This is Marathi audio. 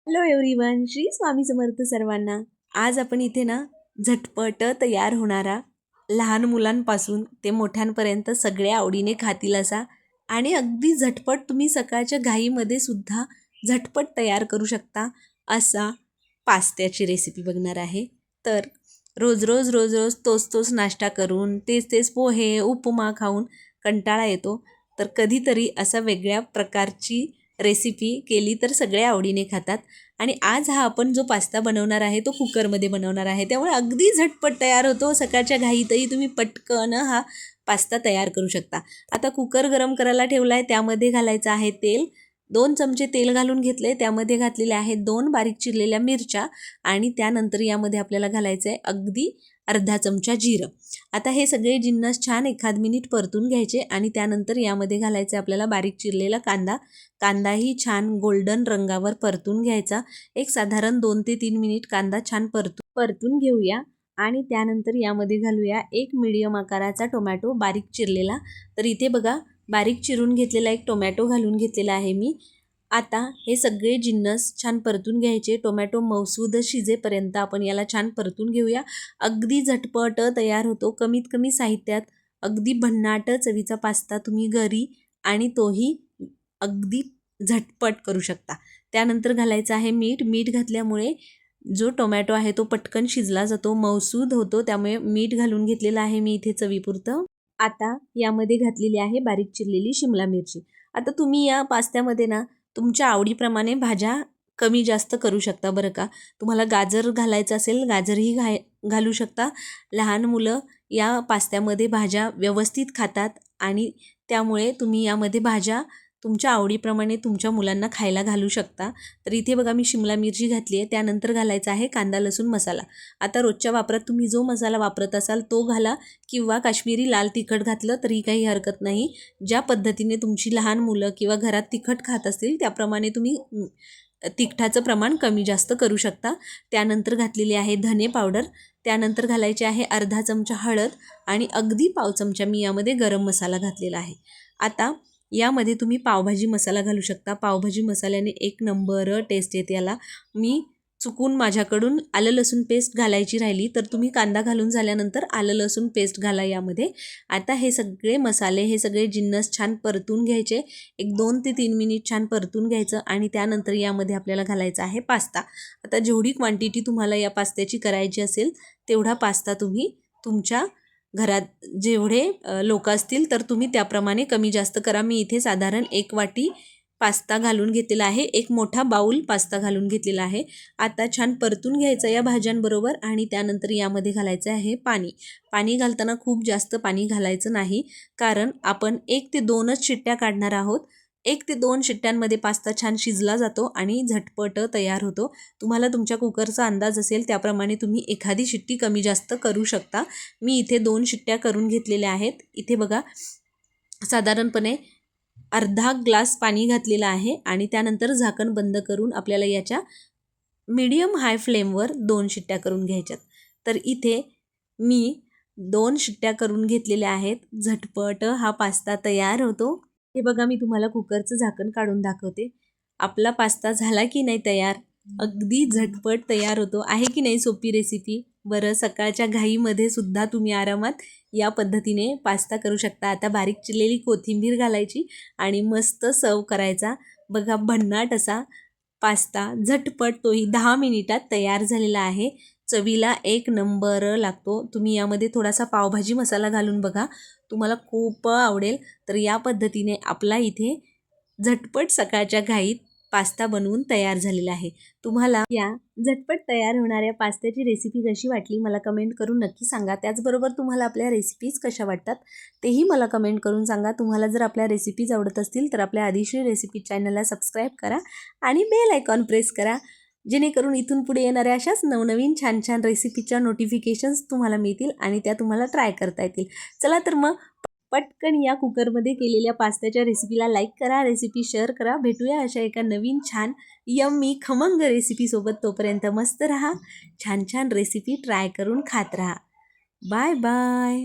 हॅलो एव्हरीवन, श्री स्वामी समर्थ सर्वांना। आज आपण इथे ना झटपट तयार होणारा, लहान मुलांपासून ते मोठ्यांपर्यंत सगळे आवडीने खातील असा आणि अगदी झटपट तुम्ही सकाळच्या घाईमध्ये सुद्धा झटपट तयार करू शकता असा पास्त्याची रेसिपी बघणार आहे। तर रोज रोज तोच तोच नाश्ता करून तेच पोहे उपमा खाऊन कंटाळा येतो, तर कधीतरी असा वेगळ्या प्रकारची रेसिपी केली तर सगळे आवडीने खातात। आणि आज हा आपण जो पास्ता बनवणार आहे तो कुकरमध्ये बनवणार आहे, त्यामुळे अगदी झटपट तयार होतो। सकाळच्या घाईतही तुम्ही पटकन हा पास्ता तयार करू शकता। आता कुकर गरम करायला ठेवला आहे, त्यामध्ये घालायचं आहे तेल। 2 चमचे तेल घालून घेतले, त्यामध्ये घातलेले आहेत 2 बारीक चिरलेल्या मिरच्या आणि त्यानंतर यामध्ये आपल्याला घालायचं आहे अगदी अर्धा चमचा जिरं। आता हे सगळे जिन्नस छान एखाद मिनिट परतून घ्यायचे आणि त्यानंतर यामध्ये घालायचं आपल्याला बारीक चिरलेला कांदाही छान गोल्डन रंगावर परतून घ्यायचा। एक साधारण 2 ते 3 मिनिट कांदा छान परतून घेऊया आणि त्यानंतर यामध्ये घालूया एक मीडियम आकाराचा टोमॅटो बारीक चिरलेला। तर इथे बघा, बारीक चिरून घेतलेला एक टोमॅटो घालून घेतलेला आहे मी। आता हे सगळे जिन्नस छान परतून घ्यायचे। टोमॅटो मऊसूद शिजेपर्यंत आपण याला छान परतून घेऊया। अगदी झटपट तयार होतो, कमीत कमी साहित्यात अगदी भन्नाट चवीचा पास्ता तुम्ही घरी आणि तोही अगदी झटपट करू शकता। त्यानंतर घालायचं आहे मीठ घातल्यामुळे जो टोमॅटो आहे तो पटकन शिजला जातो, मऊसूद होतो, त्यामुळे मीठ घालून घेतलेलं आहे मी इथे चवीपुरतं। आता यामध्ये घातलेली आहे बारीक चिरलेली शिमला मिरची। आता तुम्ही या पास्त्यामध्ये ना तुमच्या आवडीप्रमाणे भाज्या कमी जास्त करू शकता बरं का। तुम्हाला गाजर घालायचं असेल गाजरही घालू शकता। लहान मुलं या पास्त्यामध्ये भाज्या व्यवस्थित खातात आणि त्यामुळे तुम्ही यामध्ये भाज्या तुमच्या आवडीप्रमाणे तुमच्या मुलांना खायला घालू शकता। तर इथे बघा मी शिमला मिरची घातली आहे, त्यानंतर घालायचा आहे कांदा लसूण मसाला। आता रोजच्या वापरात तुम्ही जो मसाला वापरत असाल तो घाला किंवा काश्मीरी लाल तिखट घातलं तरी काही हरकत नाही। ज्या पद्धतीने तुमची लहान मुलं किंवा घरात तिखट खात असतील त्याप्रमाणे तुम्ही तिखटाचं प्रमाण कमी जास्त करू शकता। त्यानंतर घातलेली आहे धने पावडर, त्यानंतर घालायचे आहे अर्धा चमचा हळद आणि अगदी पाव चमचा मी यामध्ये गरम मसाला घातलेला आहे। आता यामध्ये तुम्ही पावभाजी मसाला घालू शकता। पावभाजी मसाल्याने एक नंबर टेस्ट येते याला। मी चुकून माझ्याकडून आलं लसूण पेस्ट घालायची राहिली, तर तुम्ही कांदा घालून झाल्यानंतर आलं लसूण पेस्ट घाला यामध्ये। आता हे सगळे मसाले हे सगळे जिन्नस छान परतून घ्यायचे, एक 2 ते 3 मिनिट छान परतून घ्यायचं आणि त्यानंतर यामध्ये आपल्याला घालायचा आहे पास्ता। आता जेवढी क्वांटिटी तुम्हाला या पास्त्याची करायची असेल तेवढा पास्ता तुम्ही तुमच्या घरात जेवढे लोक असतील तर तुम्ही त्याप्रमाणे कमी जास्त करा। मी इथे साधारण 1 वाटी पास्ता घालून घेतलेला आहे, एक मोठा बाउल पास्ता घालून घेतलेला आहे। आता छान परतून घ्यायचं या भाज्यांबरोबर आणि त्यानंतर यामध्ये घालायचं आहे पाणी घालताना खूप जास्त पाणी घालायचं नाही, कारण आपण 1 ते 2च शिट्ट्या काढणार आहोत। 1 ते 2 शिट्ट्यांमध्ये पास्ता छान शिजला जातो आणि झटपट तयार होतो। तुम्हाला तुमच्या कुकरचा अंदाज असेल त्याप्रमाणे तुम्ही एखादी शिट्टी कमी जास्त करू शकता। मी इथे 2 शिट्ट्या करून घेतलेल्या आहेत। इथे बघा साधारणपणे अर्धा ग्लास पाणी घातलेलं आहे आणि त्यानंतर झाकण बंद करून आपल्याला याच्या मीडियम हाय फ्लेमवर 2 शिट्ट्या करून घ्यायच्यात। तर इथे मी 2 शिट्ट्या करून घेतलेल्या आहेत। झटपट हा पास्ता तयार होतो। हे बघा मी तुम्हाला कुकरचं झाकण काढून दाखवते। आपला पास्ता झाला की नाही तयार, अगदी झटपट तयार होतो। आहे की नाही सोपी रेसिपी? बरं, सकाळच्या घाईमध्ये सुद्धा तुम्ही आरामात या पद्धतीने पास्ता करू शकता। आता बारीक चिरलेली कोथिंबीर घालायची आणि मस्त सर्व करायचा। बघा भन्नाट असा पास्ता झटपट तोही 10 मिनिटात तयार झालेला आहे। चवीला एक नंबर लागतो। तुम्ही यामध्ये थोडासा पावभाजी मसाला घालून बघा, तुम्हाला खूप आवडेल। तर या पद्धतीने आपला इथे झटपट सकाळच्या घाईत पास्ता बनवून तयार झालेला आहे। तुम्हाला या झटपट तयार होणाऱ्या पास्त्याची रेसिपी कशी वाटली मला कमेंट करून नक्की सांगा। त्याचबरोबर तुम्हाला आपल्या रेसिपीज कशा वाटतात तेही मला कमेंट करून सांगा। तुम्हाला जर आपल्या रेसिपीज आवडत असतील तर आपल्या आदिश्री रेसिपी चॅनलला सबस्क्राईब करा आणि बेल आयकॉन प्रेस करा, जेणेकरून इथून पुढे येणाऱ्या अशाच नवनवीन छान छान रेसिपीच्या नोटिफिकेशन्स तुम्हाला मिळतील आणि त्या तुम्हाला ट्राय करता येतील। चला तर मग पटकन या कुकरमध्ये केलेल्या पास्त्याच्या रेसिपीला लाईक करा, रेसिपी शेअर करा। भेटूया अशा एका नवीन छान यम्मी खमंग रेसिपीसोबत। तोपर्यंत मस्त रहा, छान छान रेसिपी ट्राय करून खात रहा। Bye bye.